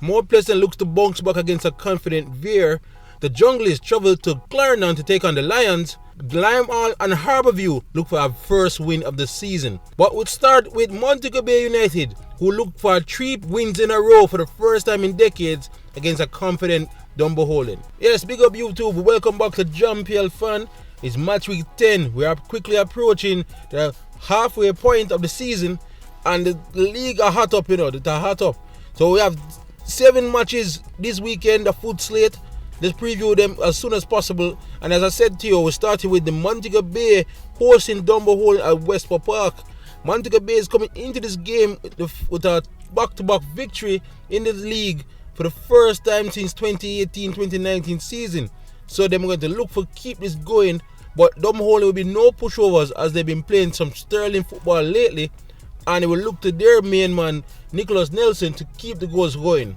Mount Pleasant looks to bounce back against a confident Vere. The Junglers travel to Clarendon to take on the Lions. Limehall and Harbour look for a first win of the season. But we'll start with Montego Bay United, who look for 3 wins in a row for the first time in decades against a confident Dunbeholden. Yes, big up YouTube. Welcome back to JamPL Fan. It's match week 10. We are quickly approaching the halfway point of the season, and the league are hot up, they're hot up. So we have 7 matches this weekend, the foot slate. Let's preview them as soon as possible. And as I said to you, we started with the Montego Bay hosting Dunbeholden at Westport Park. Montego Bay is coming into this game with a back-to-back victory in the league for the first time since 2018-2019 season. So they're going to look for keep this going. But Dunbeholden will be no pushovers as they've been playing some sterling football lately. And they will look to their main man, Nicholas Nelson, to keep the goals going.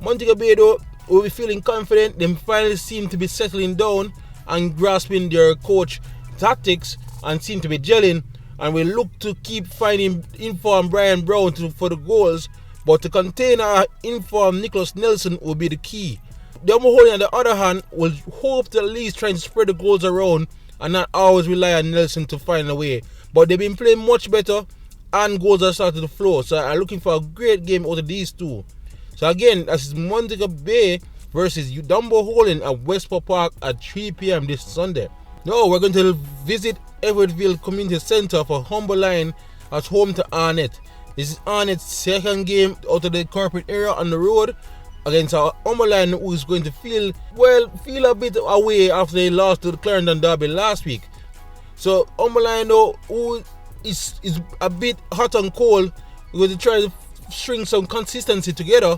Montego Bay, though, will be feeling confident. They finally seem to be settling down and grasping their coach tactics and seem to be gelling. And will look to keep finding informed Brian Brown for the goals. But to contain our informed Nicholas Nelson will be the key. Dunbeholden, on the other hand, will hope to at least try and spread the goals around and not always rely on Nelson to find a way. But they've been playing much better and goals are starting to flow. So I'm looking for a great game out of these two. So again, this is Montego Bay versus Dunbeholden at Westport Park at 3 p.m. this Sunday. Now we're going to visit Everettville Community Centre for Humberline at home to Arnett. This is Arnett's second game out of the corporate area on the road against our Humberline, who is going to feel a bit away after they lost to the Clarendon Derby last week. So Humberline, though, who is a bit hot and cold, we're going to try to string some consistency together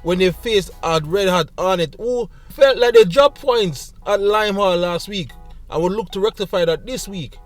when they faced a red hot Arnett, who felt like they dropped points at Limehall last week and would look to rectify that this week.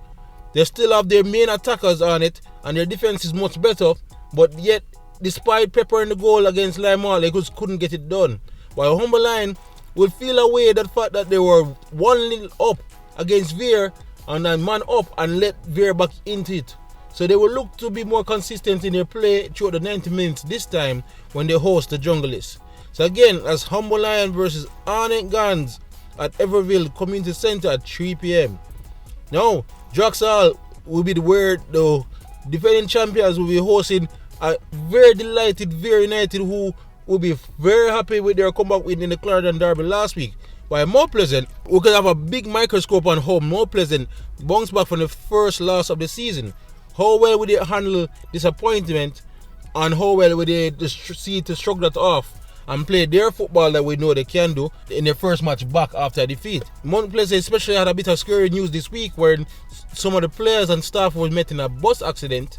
They still have their main attackers on it and their defense is much better, but yet despite peppering the goal against Limehall, they just couldn't get it done. While Humberline will feel away that fact that they were 1-0 up against Vere and then man up and let Vere back into it. So they will look to be more consistent in their play throughout the 90 minutes this time when they host the Junglers. So again, that's Humberline versus Arnett Guns at Everettville Community Centre at 3 p.m. Now, Draxall will be the defending champions will be hosting a very delighted Vere United, who will be very happy with their comeback win in the Clarendon Derby last week. While Mount Pleasant, we can have a big microscope on how Mount Pleasant bounced back from the first loss of the season. How well will they handle disappointment and how well will they see to shrug that off and play their football that we know they can do in their first match back after a defeat. Mount Pleasant especially had a bit of scary news this week where some of the players and staff were met in a bus accident,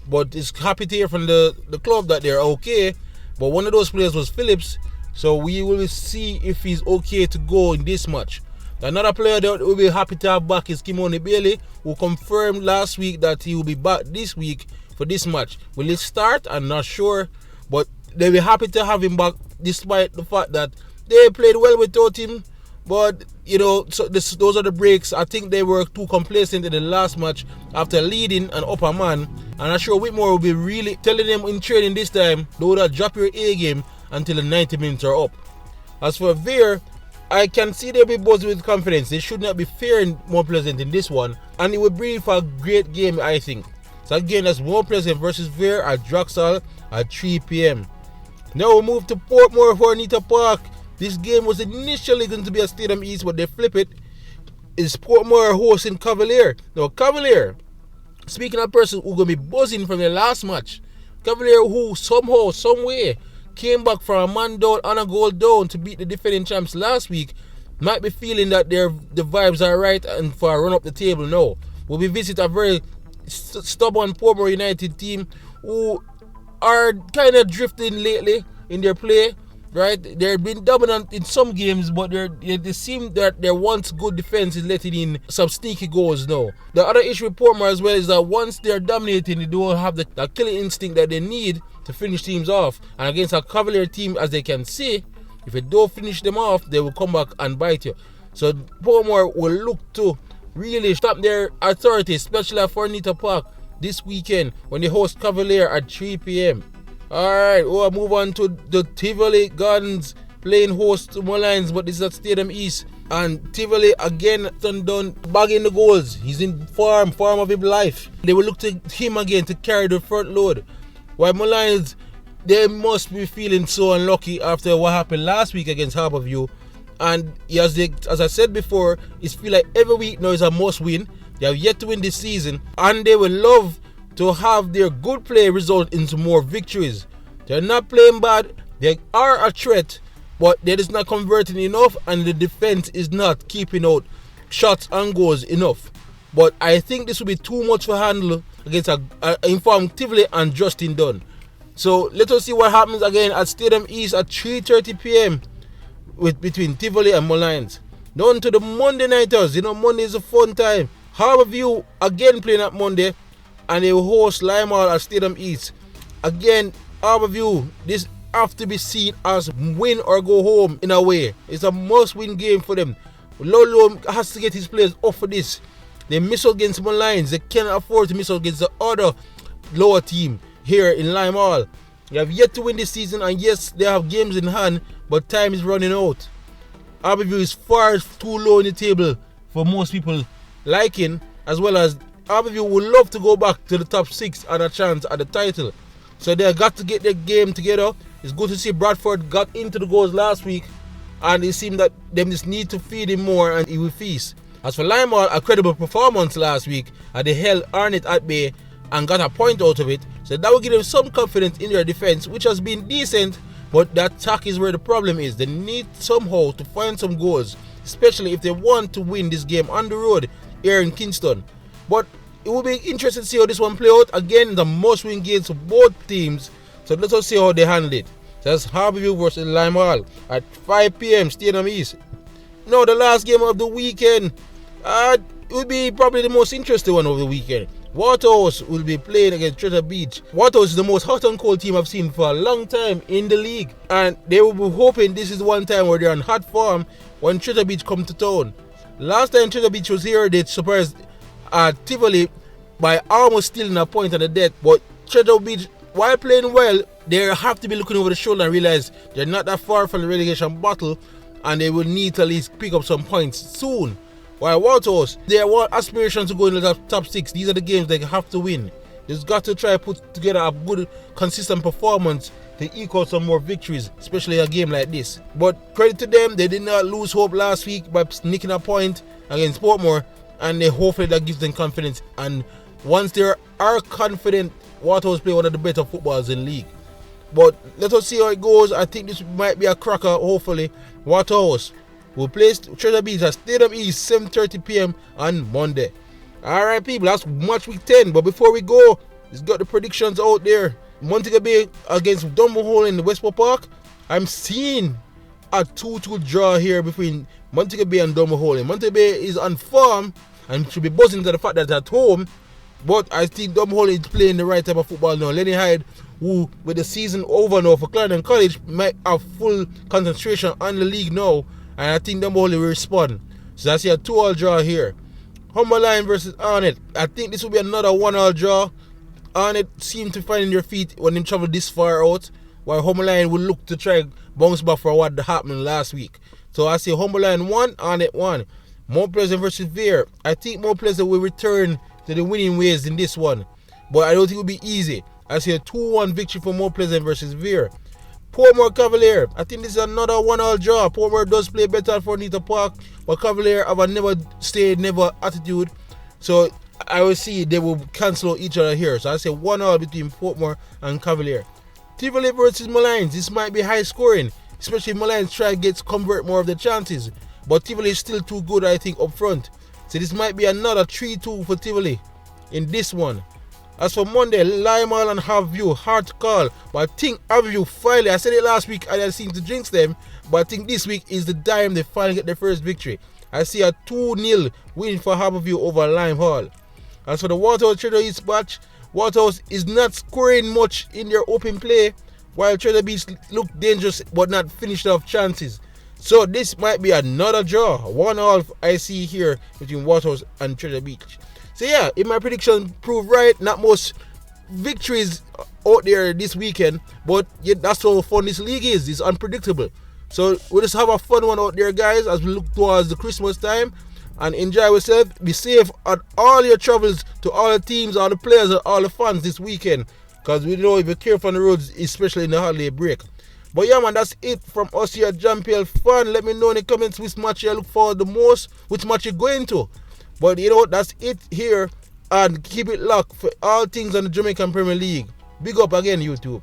but it's happy to hear from the club that they're okay. But one of those players was Phillips, so we will see if he's okay to go in this match. Another player that we'll be happy to have back is Kimoni Bailey, who confirmed last week that he will be back this week for this match. Will he start? I'm not sure, but they'll be happy to have him back despite the fact that they played well without him. But, so those are the breaks. I think they were too complacent in the last match after leading an upper man. And I'm sure Whitmore will be really telling them in training this time, do not drop your A game until the 90 minutes are up. As for Vere, I can see they'll be buzzing with confidence. They should not be faring more pleasant in this one. And it will bring for a great game, I think. So again, that's more pleasant versus Vere at Draxall at 3 p.m. Now we move to Portmore for Anita Park. This game was initially going to be a Stadium East, but they flip it. It's Portmore hosting Cavalier. Now Cavalier, speaking of person who's going to be buzzing from the last match, Cavalier who somehow, some way, came back from a man down and a goal down to beat the defending champs last week, might be feeling that the vibes are right and for a run up the table now. We'll be visiting a very stubborn Portmore United team who are kind of drifting lately in their play, right? They've been dominant in some games, but they seem that their once good defense is letting in some sneaky goals now. The other issue with Portmore as well is that once they're dominating, they don't have the killing instinct that they need to finish teams off. And against a Cavalier team, as they can see, if you don't finish them off, they will come back and bite you. So Portmore will look to really stop their authority, especially for Anita Park this weekend when they host Cavalier at 3 p.m. Alright, we'll move on to the Tivoli Gardens playing host to Molynes, but this is at Stadium East. And Tivoli again done bagging the goals. He's in form of his life. They will look to him again to carry the front load. While Molynes, they must be feeling so unlucky after what happened last week against Harbour. And as I said before, it feels like every week now is a must win. They have yet to win this season, and they will love to have their good play result into more victories. They're not playing bad, they are a threat, but they're just not converting enough, and the defense is not keeping out shots and goals enough. But I think this will be too much for handle against a informed Tivoli and Justin Dunn. So let us see what happens again at Stadium East at 3:30 p.m. between Tivoli and Molynes. Down to the Monday nighters. Monday is a fun time. Harbour again playing at Monday, and they will host Lime at Stadium East. Again, Harbour, this have to be seen as win or go home in a way. It's a must-win game for them. Lolo has to get his players off for this. They miss against Molynes. They cannot afford to miss against the other lower team here in Lime Hall. They have yet to win this season, and yes, they have games in hand, but time is running out. Harbour is far too low in the table for most people liking, as well as Harbour would love to go back to the top 6 and a chance at the title. So they have got to get their game together. It's good to see Bradford got into the goals last week, and it seemed that they just need to feed him more and he will feast. As for Lime Hall, a credible performance last week, and they held Arnett at bay and got a point out of it, so that will give them some confidence in their defense, which has been decent, but the attack is where the problem is. They need somehow to find some goals, especially if they want to win this game on the road here in Kingston. But it will be interesting to see how this one play out. Again, the must-win games for both teams, so let us see how they handle it. So that's Harbour versus Lime Hall at 5 p.m. Stadium East. Now the last game of the weekend, it will be probably the most interesting one of the weekend. Waterhouse will be playing against Treasure Beach. Waterhouse is the most hot and cold team I've seen for a long time in the league, and they will be hoping this is one time where they're on hot form when Treasure Beach come to town. Last time Treasure Beach was here, they surprised Tivoli by almost stealing a point on the death. But Treasure Beach, while playing well, they have to be looking over the shoulder and realize they're not that far from the relegation battle, and they will need to at least pick up some points soon. While Waterhouse, they want aspirations to go in the top 6. These are the games they have to win. They've got to try put together a good, consistent performance to equal some more victories, especially a game like this. But credit to them, they did not lose hope last week by sneaking a point against Portmore, and hopefully that gives them confidence. And once they are confident, Waterhouse play one of the better footballs in the league. But let us see how it goes. I think this might be a cracker, hopefully. Waterhouse will play Treasure Beach at Stadium East 7:30 p.m. on Monday. Alright people, that's match week 10. But before we go, let's got the predictions out there. Montego Bay against Dunbeholden in the Westport Park. I'm seeing a 2-2 draw here between Montego Bay and Dunbeholden. Montego Bay is on form and should be buzzing to the fact that at home. But I think Dunbeholden is playing the right type of football now. Lenny Hyde, who with the season over now for Clarendon College, might have full concentration on the league now. And I think Dunbeholden will respond. So I see a 2-2 draw here. Humberline versus Arnett. I think this will be another 1-1 draw. Arnett seem to find their feet when they travel this far out, while Humberline will look to try bounce back for what happened last week. So I see Humberline 1, Arnett 1. Mount Pleasant versus Vere. I think Mount Pleasant will return to the winning ways in this one, but I don't think it will be easy. I see a 2-1 victory for Mount Pleasant versus Vere. Portmore Cavalier. I think this is another 1-1 draw. Portmore does play better at Fornita Park, but Cavalier have a never stay, never attitude. So I will see they will cancel each other here. So I say 1-1 between Portmore and Cavalier. Tivoli versus Molynes. This might be high scoring, especially if Molynes try to convert more of the chances. But Tivoli is still too good, I think, up front. So this might be another 3-2 for Tivoli in this one. As for Monday, Lime Hall and Harbour, hard to call. But I think Harbour finally, I said it last week and I seem to jinx them, but I think this week is the time they finally get their first victory. I see a 2-0 win for Harbour over Lime Hall. As for the Waterhouse Treasure East match, Waterhouse is not scoring much in their open play, while Treasure Beach look dangerous but not finished off chances. So this might be another draw. 1-1 I see here between Waterhouse and Treasure Beach. So yeah, if my prediction proved right, not much victories out there this weekend, but yeah, that's how fun this league is. It's unpredictable. So we'll just have a fun one out there, guys, as we look towards the Christmas time, and enjoy yourself. Be safe at all your travels, to all the teams, all the players, and all the fans this weekend, because we know if you're careful on the roads, especially in the holiday break. But yeah, man, that's it from us here at JamPL Fan. Let me know in the comments which match you look forward the most, which match you're going to. But you know, that's it here, and keep it locked for all things on the Jamaican Premier League. Big up again, YouTube.